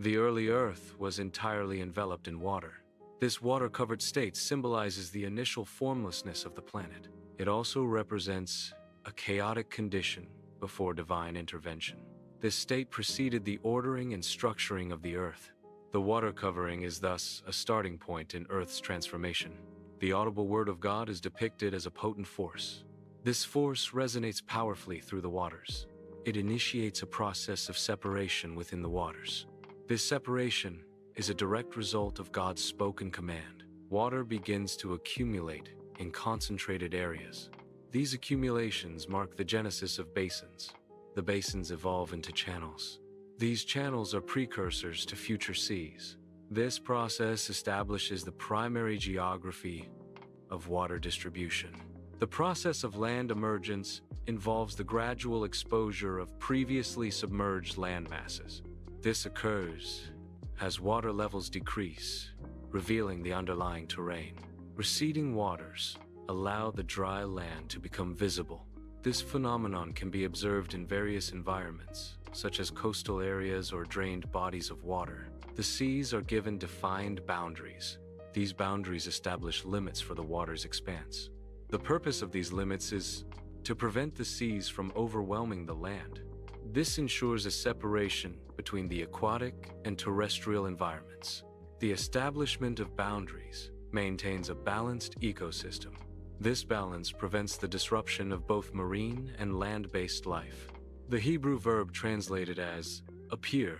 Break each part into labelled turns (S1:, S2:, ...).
S1: The early Earth was entirely enveloped in water. This water-covered state symbolizes the initial formlessness of the planet. It also represents a chaotic condition before divine intervention. This state preceded the ordering and structuring of the Earth. The water covering is thus a starting point in Earth's transformation. The audible word of God is depicted as a potent force. This force resonates powerfully through the waters. It initiates a process of separation within the waters. This separation is a direct result of God's spoken command. Water begins to accumulate in concentrated areas. These accumulations mark the genesis of basins. The basins evolve into channels. These channels are precursors to future seas. This process establishes the primary geography of water distribution. The process of land emergence involves the gradual exposure of previously submerged landmasses. This occurs as water levels decrease, revealing the underlying terrain. Receding waters allow the dry land to become visible. This phenomenon can be observed in various environments, such as coastal areas or drained bodies of water. The seas are given defined boundaries. These boundaries establish limits for the water's expanse. The purpose of these limits is to prevent the seas from overwhelming the land. This ensures a separation between the aquatic and terrestrial environments. The establishment of boundaries maintains a balanced ecosystem. This balance prevents the disruption of both marine and land-based life. The Hebrew verb translated as appear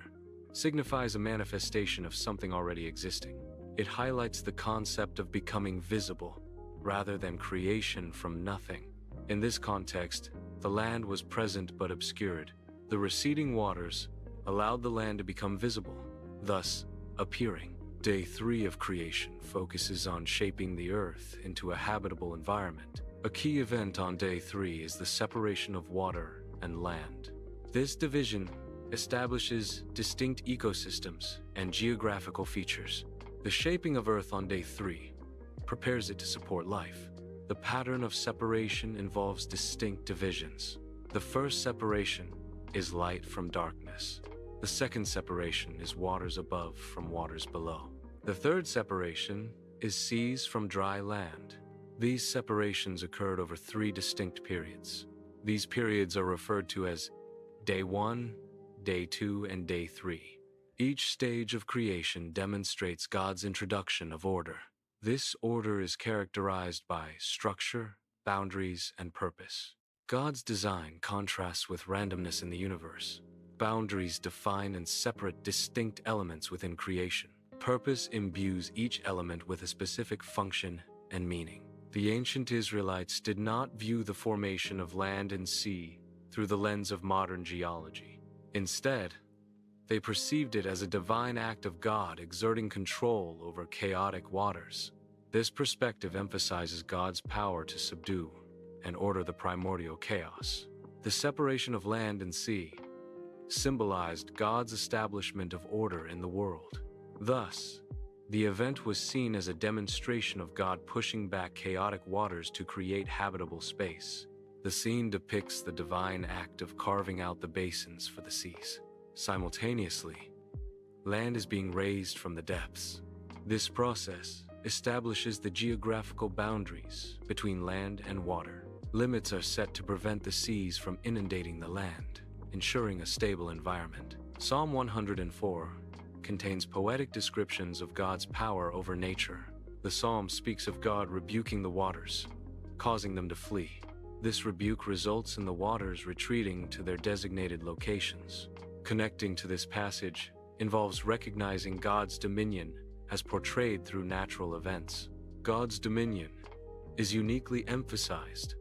S1: signifies a manifestation of something already existing. It highlights the concept of becoming visible rather than creation from nothing. In this context, the land was present but obscured. The receding waters allowed the land to become visible, thus appearing. Day 3 of creation focuses on shaping the earth into a habitable environment. A key event on day 3 is the separation of water and land. This division establishes distinct ecosystems and geographical features. The shaping of Earth on day 3 prepares it to support life. The pattern of separation involves distinct divisions. The first separation is light from darkness. The second separation is waters above from waters below. The third separation is seas from dry land. These separations occurred over 3 distinct periods. These periods are referred to as Day 1, Day 2, and Day 3. Each stage of creation demonstrates God's introduction of order. This order is characterized by structure, boundaries, and purpose. God's design contrasts with randomness in the universe. Boundaries define and separate distinct elements within creation. Purpose imbues each element with a specific function and meaning. The ancient Israelites did not view the formation of land and sea through the lens of modern geology. Instead, they perceived it as a divine act of God exerting control over chaotic waters. This perspective emphasizes God's power to subdue and order the primordial chaos. The separation of land and sea symbolized God's establishment of order in the world. Thus, the event was seen as a demonstration of God pushing back chaotic waters to create habitable space. The scene depicts the divine act of carving out the basins for the seas. Simultaneously, land is being raised from the depths. This process establishes the geographical boundaries between land and water. Limits are set to prevent the seas from inundating the land, ensuring a stable environment. Psalm 104 contains poetic descriptions of God's power over nature. The psalm speaks of God rebuking the waters, causing them to flee. This rebuke results in the waters retreating to their designated locations. Connecting to this passage involves recognizing God's dominion as portrayed through natural events. God's dominion is uniquely emphasized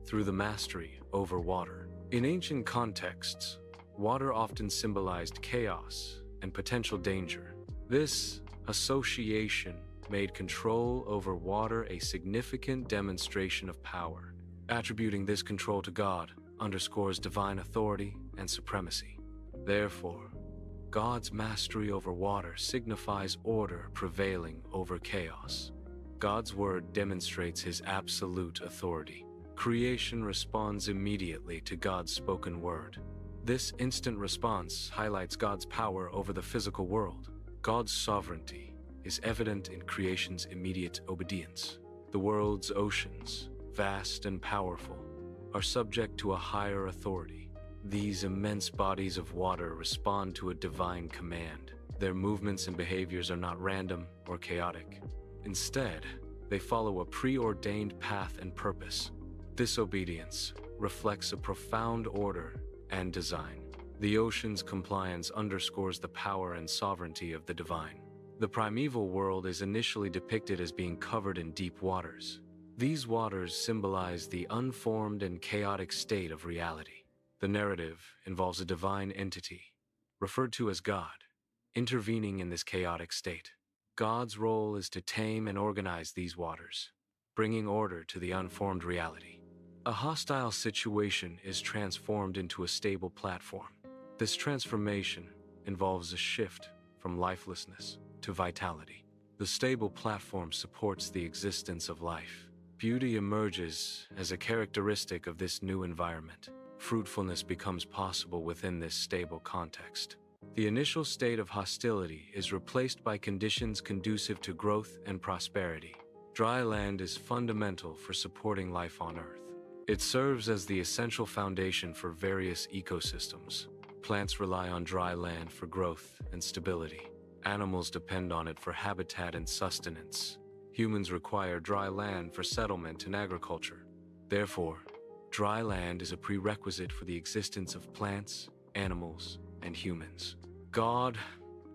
S1: through the mastery over water. In ancient contexts, water often symbolized chaos and potential danger. This association made control over water a significant demonstration of power. Attributing this control to God underscores divine authority and supremacy. Therefore, God's mastery over water signifies order prevailing over chaos. God's word demonstrates his absolute authority. Creation responds immediately to God's spoken word. This instant response highlights God's power over the physical world. God's sovereignty is evident in creation's immediate obedience. The world's oceans, vast and powerful, are subject to a higher authority. These immense bodies of water respond to a divine command. Their movements and behaviors are not random or chaotic. Instead, they follow a preordained path and purpose. This obedience reflects a profound order and design. The ocean's compliance underscores the power and sovereignty of the divine. The primeval world is initially depicted as being covered in deep waters. These waters symbolize the unformed and chaotic state of reality. The narrative involves a divine entity, referred to as God, intervening in this chaotic state. God's role is to tame and organize these waters, bringing order to the unformed reality. A hostile situation is transformed into a stable platform. This transformation involves a shift from lifelessness to vitality. The stable platform supports the existence of life. Beauty emerges as a characteristic of this new environment. Fruitfulness becomes possible within this stable context. The initial state of hostility is replaced by conditions conducive to growth and prosperity. Dry land is fundamental for supporting life on Earth. It serves as the essential foundation for various ecosystems. Plants rely on dry land for growth and stability. Animals depend on it for habitat and sustenance. Humans require dry land for settlement and agriculture. Therefore, dry land is a prerequisite for the existence of plants, animals, and humans. God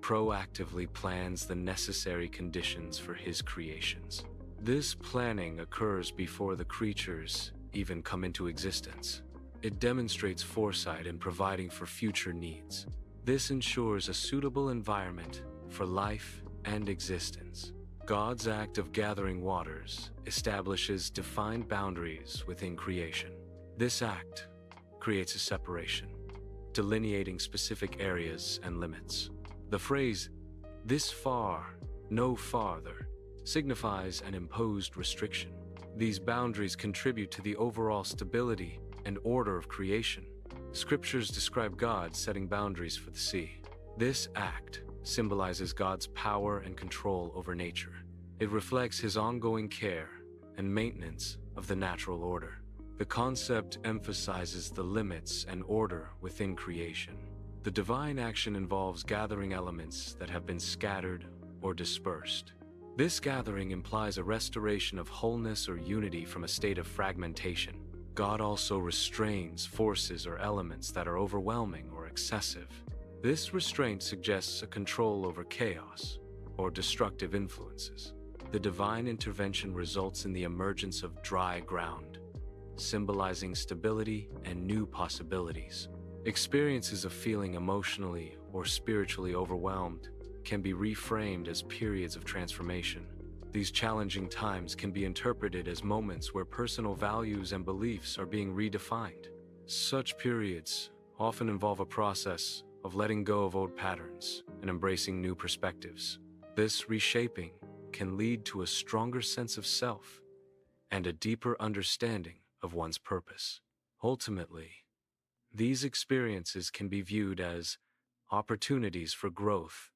S1: proactively plans the necessary conditions for his creations. This planning occurs before the creatures even come into existence. It demonstrates foresight in providing for future needs. This ensures a suitable environment for life and existence. God's act of gathering waters establishes defined boundaries within creation. This act creates a separation, delineating specific areas and limits. The phrase, "this far, no farther," signifies an imposed restriction. These boundaries contribute to the overall stability and order of creation. Scriptures describe God setting boundaries for the sea. This act symbolizes God's power and control over nature. It reflects his ongoing care and maintenance of the natural order. The concept emphasizes the limits and order within creation. The divine action involves gathering elements that have been scattered or dispersed. This gathering implies a restoration of wholeness or unity from a state of fragmentation. God also restrains forces or elements that are overwhelming or excessive. This restraint suggests a control over chaos or destructive influences. The divine intervention results in the emergence of dry ground, symbolizing stability and new possibilities. Experiences of feeling emotionally or spiritually overwhelmed can be reframed as periods of transformation. These challenging times can be interpreted as moments where personal values and beliefs are being redefined. Such periods often involve a process of letting go of old patterns and embracing new perspectives. This reshaping can lead to a stronger sense of self and a deeper understanding of one's purpose. Ultimately, these experiences can be viewed as opportunities for growth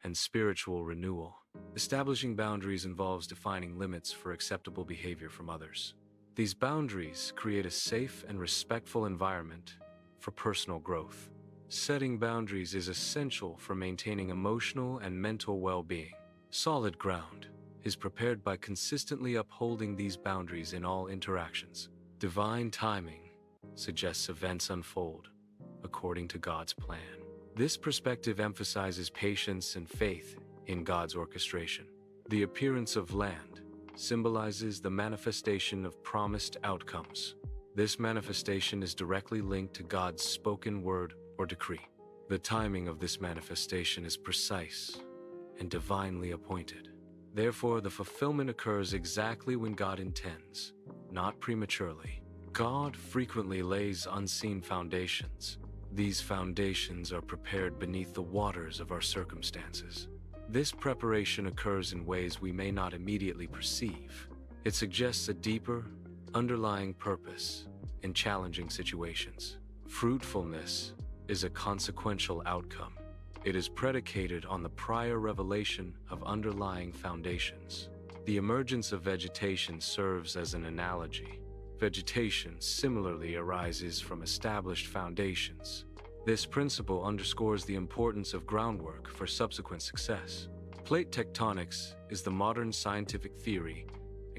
S1: and spiritual renewal. Establishing boundaries involves defining limits for acceptable behavior from others. These boundaries create a safe and respectful environment for personal growth. Setting boundaries is essential for maintaining emotional and mental well-being. Solid ground is prepared by consistently upholding these boundaries in all interactions. Divine timing suggests events unfold according to God's plan. This perspective emphasizes patience and faith in God's orchestration. The appearance of land symbolizes the manifestation of promised outcomes. This manifestation is directly linked to God's spoken word or decree. The timing of this manifestation is precise and divinely appointed. Therefore, the fulfillment occurs exactly when God intends, not prematurely. God frequently lays unseen foundations. These foundations are prepared beneath the waters of our circumstances. This preparation occurs in ways we may not immediately perceive. It suggests a deeper, underlying purpose in challenging situations. Fruitfulness is a consequential outcome. It is predicated on the prior revelation of underlying foundations. The emergence of vegetation serves as an analogy. Vegetation similarly arises from established foundations. This principle underscores the importance of groundwork for subsequent success. Plate tectonics is the modern scientific theory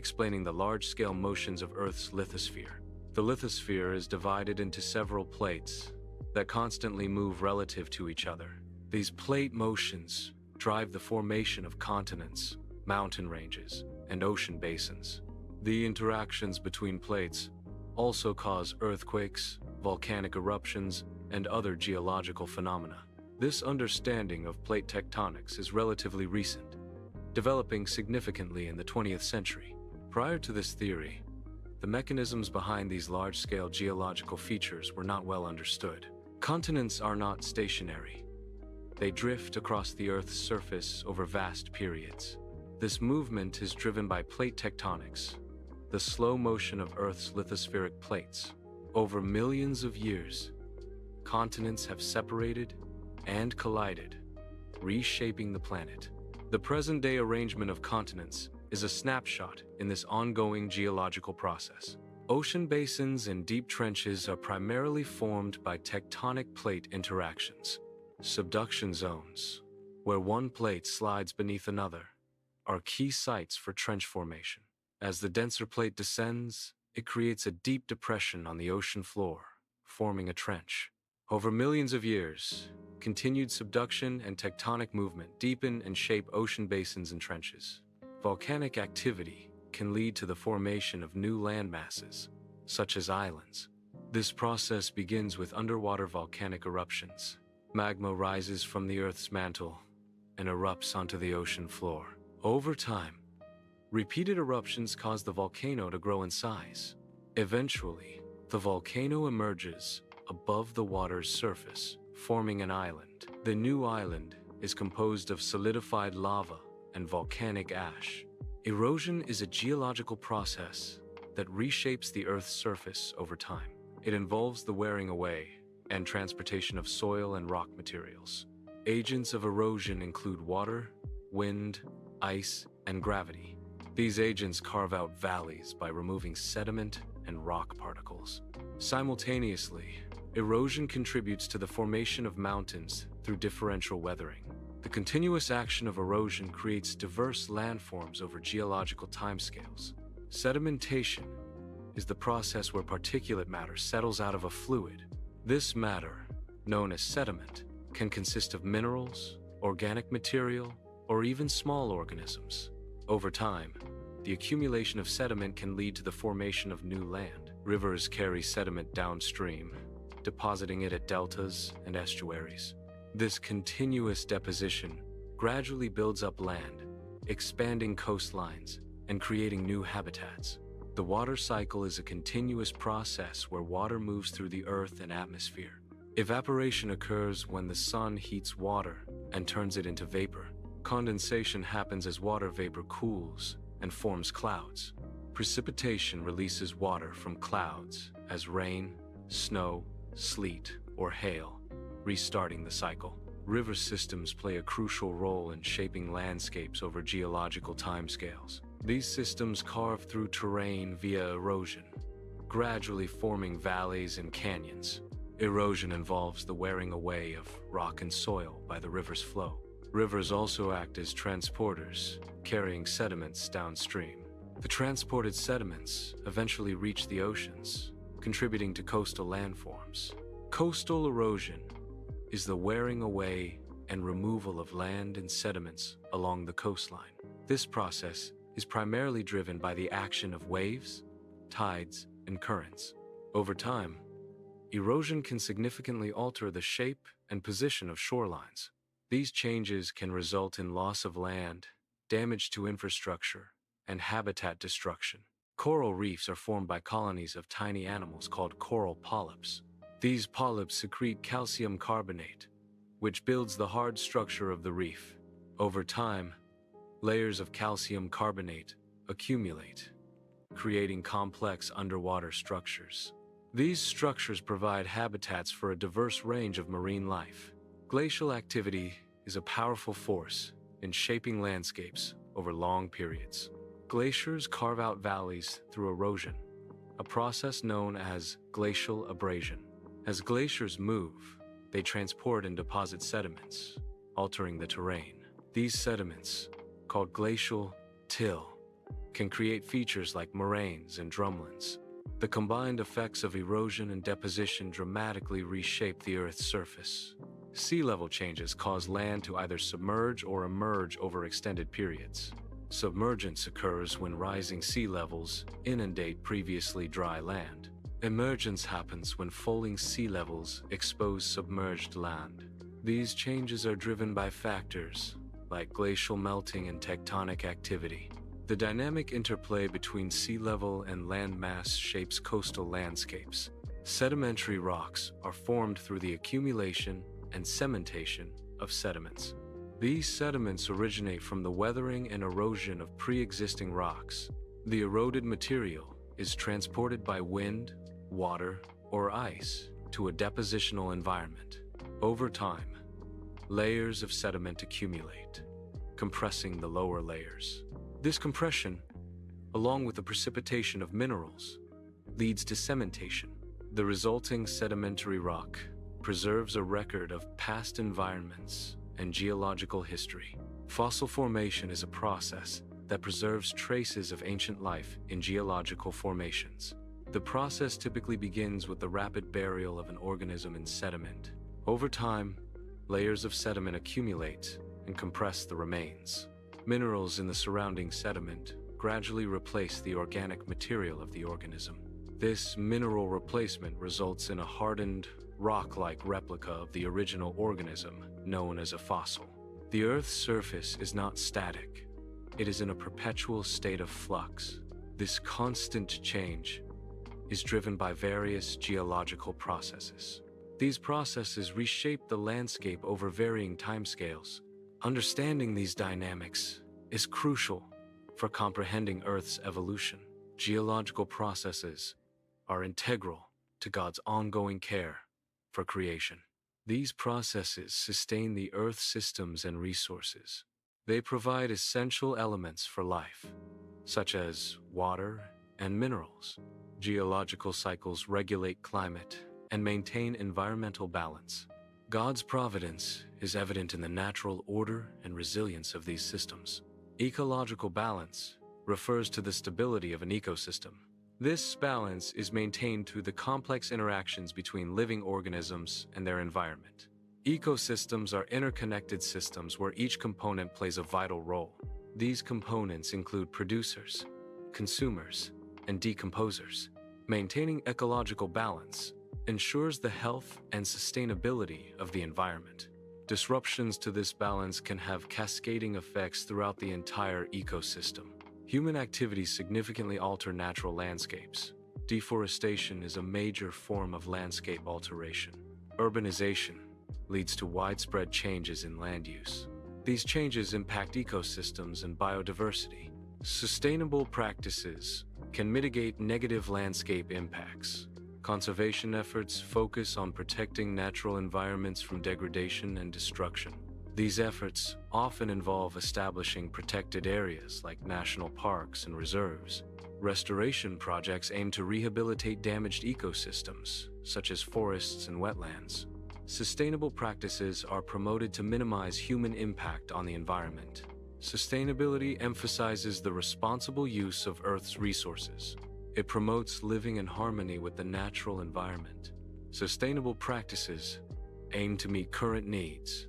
S1: explaining the large-scale motions of Earth's lithosphere. The lithosphere is divided into several plates that constantly move relative to each other. These plate motions drive the formation of continents, mountain ranges, and ocean basins. The interactions between plates also cause earthquakes, volcanic eruptions, and other geological phenomena. This understanding of plate tectonics is relatively recent, developing significantly in the 20th century. Prior to this theory, the mechanisms behind these large-scale geological features were not well understood. Continents are not stationary. They drift across the Earth's surface over vast periods. This movement is driven by plate tectonics, the slow motion of Earth's lithospheric plates. Over millions of years, continents have separated and collided, reshaping the planet. The present-day arrangement of continents is a snapshot in this ongoing geological process. Ocean basins and deep trenches are primarily formed by tectonic plate interactions. Subduction zones, where one plate slides beneath another, are key sites for trench formation. As the denser plate descends, it creates a deep depression on the ocean floor, forming a trench. Over millions of years, continued subduction and tectonic movement deepen and shape ocean basins and trenches. Volcanic activity can lead to the formation of new landmasses, such as islands. This process begins with underwater volcanic eruptions. Magma rises from the Earth's mantle and erupts onto the ocean floor. Over time, repeated eruptions cause the volcano to grow in size. Eventually, the volcano emerges above the water's surface, forming an island. The new island is composed of solidified lava and volcanic ash. Erosion is a geological process that reshapes the Earth's surface over time. It involves the wearing away and transportation of soil and rock materials. Agents of erosion include water, wind, ice, and gravity. These agents carve out valleys by removing sediment and rock particles. Simultaneously, erosion contributes to the formation of mountains through differential weathering. The continuous action of erosion creates diverse landforms over geological timescales. Sedimentation is the process where particulate matter settles out of a fluid. This matter, known as sediment, can consist of minerals, organic material, or even small organisms. Over time, the accumulation of sediment can lead to the formation of new land. Rivers carry sediment downstream, depositing it at deltas and estuaries. This continuous deposition gradually builds up land, expanding coastlines and creating new habitats. The water cycle is a continuous process where water moves through the earth and atmosphere. Evaporation occurs when the sun heats water and turns it into vapor. Condensation happens as water vapor cools and forms clouds. Precipitation releases water from clouds as rain, snow, sleet, or hail, restarting the cycle. River systems play a crucial role in shaping landscapes over geological timescales. These systems carve through terrain via erosion, gradually forming valleys and canyons. Erosion involves the wearing away of rock and soil by the river's flow. Rivers also act as transporters, carrying sediments downstream. The transported sediments eventually reach the oceans, contributing to coastal landforms. Coastal erosion is the wearing away and removal of land and sediments along the coastline. This process is primarily driven by the action of waves, tides, and currents. Over time, erosion can significantly alter the shape and position of shorelines. These changes can result in loss of land, damage to infrastructure, and habitat destruction. Coral reefs are formed by colonies of tiny animals called coral polyps. These polyps secrete calcium carbonate, which builds the hard structure of the reef. Over time, layers of calcium carbonate accumulate, creating complex underwater structures. These structures provide habitats for a diverse range of marine life. Glacial activity is a powerful force in shaping landscapes over long periods. Glaciers carve out valleys through erosion, a process known as glacial abrasion. As glaciers move, they transport and deposit sediments, altering the terrain. These sediments, called glacial till, can create features like moraines and drumlins. The combined effects of erosion and deposition dramatically reshape the Earth's surface. Sea level changes cause land to either submerge or emerge over extended periods. Submergence occurs when rising sea levels inundate previously dry land. Emergence happens when falling sea levels expose submerged land. These changes are driven by factors like glacial melting and tectonic activity. The dynamic interplay between sea level and land mass shapes coastal landscapes. Sedimentary rocks are formed through the accumulation and cementation of sediments. These sediments originate from the weathering and erosion of pre-existing rocks. The eroded material is transported by wind, water, or ice to a depositional environment. Over time, layers of sediment accumulate, compressing the lower layers. This compression, along with the precipitation of minerals, leads to cementation. The resulting sedimentary rock preserves a record of past environments and geological history. Fossil formation is a process that preserves traces of ancient life in geological formations. The process typically begins with the rapid burial of an organism in sediment. Over time, layers of sediment accumulate and compress the remains. Minerals in the surrounding sediment gradually replace the organic material of the organism. This mineral replacement results in a hardened, rock-like replica of the original organism, known as a fossil. The Earth's surface is not static. It is in a perpetual state of flux. This constant change is driven by various geological processes. These processes reshape the landscape over varying timescales. Understanding these dynamics is crucial for comprehending Earth's evolution. Geological processes are integral to God's ongoing care for creation. These processes sustain the Earth's systems and resources. They provide essential elements for life, such as water and minerals. Geological cycles regulate climate and maintain environmental balance. God's providence is evident in the natural order and resilience of these systems. Ecological balance refers to the stability of an ecosystem. This balance is maintained through the complex interactions between living organisms and their environment. Ecosystems are interconnected systems where each component plays a vital role. These components include producers, consumers, and decomposers. Maintaining ecological balance ensures the health and sustainability of the environment. Disruptions to this balance can have cascading effects throughout the entire ecosystem. Human activities significantly alter natural landscapes. Deforestation is a major form of landscape alteration. Urbanization leads to widespread changes in land use. These changes impact ecosystems and biodiversity. Sustainable practices can mitigate negative landscape impacts. Conservation efforts focus on protecting natural environments from degradation and destruction. These efforts often involve establishing protected areas like national parks and reserves. Restoration projects aim to rehabilitate damaged ecosystems, such as forests and wetlands. Sustainable practices are promoted to minimize human impact on the environment. Sustainability emphasizes the responsible use of Earth's resources. It promotes living in harmony with the natural environment. Sustainable practices aim to meet current needs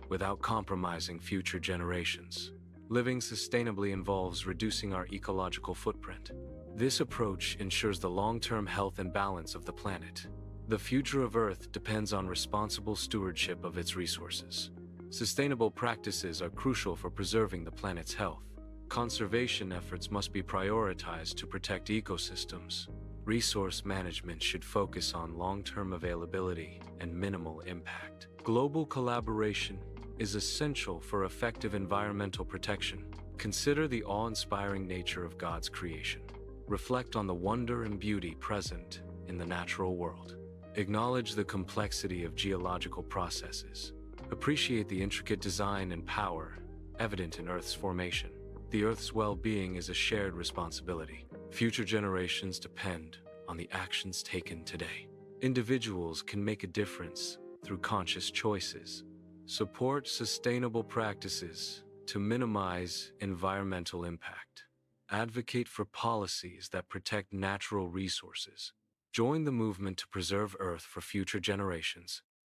S1: without compromising future generations. Living sustainably involves reducing our ecological footprint. This approach ensures the long-term health and balance of the planet. The future of Earth depends on responsible stewardship of its resources. Sustainable practices are crucial for preserving the planet's health. Conservation efforts must be prioritized to protect ecosystems. Resource management should focus on long-term availability and minimal impact. Global collaboration is essential for effective environmental protection. Consider the awe-inspiring nature of God's creation. Reflect on the wonder and beauty present in the natural world. Acknowledge the complexity of geological processes. Appreciate the intricate design and power evident in Earth's formation. The Earth's well-being is a shared responsibility. Future generations depend on the actions taken today. Individuals can make a difference through conscious choices. Support sustainable practices to minimize environmental impact. Advocate for policies that protect natural resources. Join the movement to preserve Earth for future generations.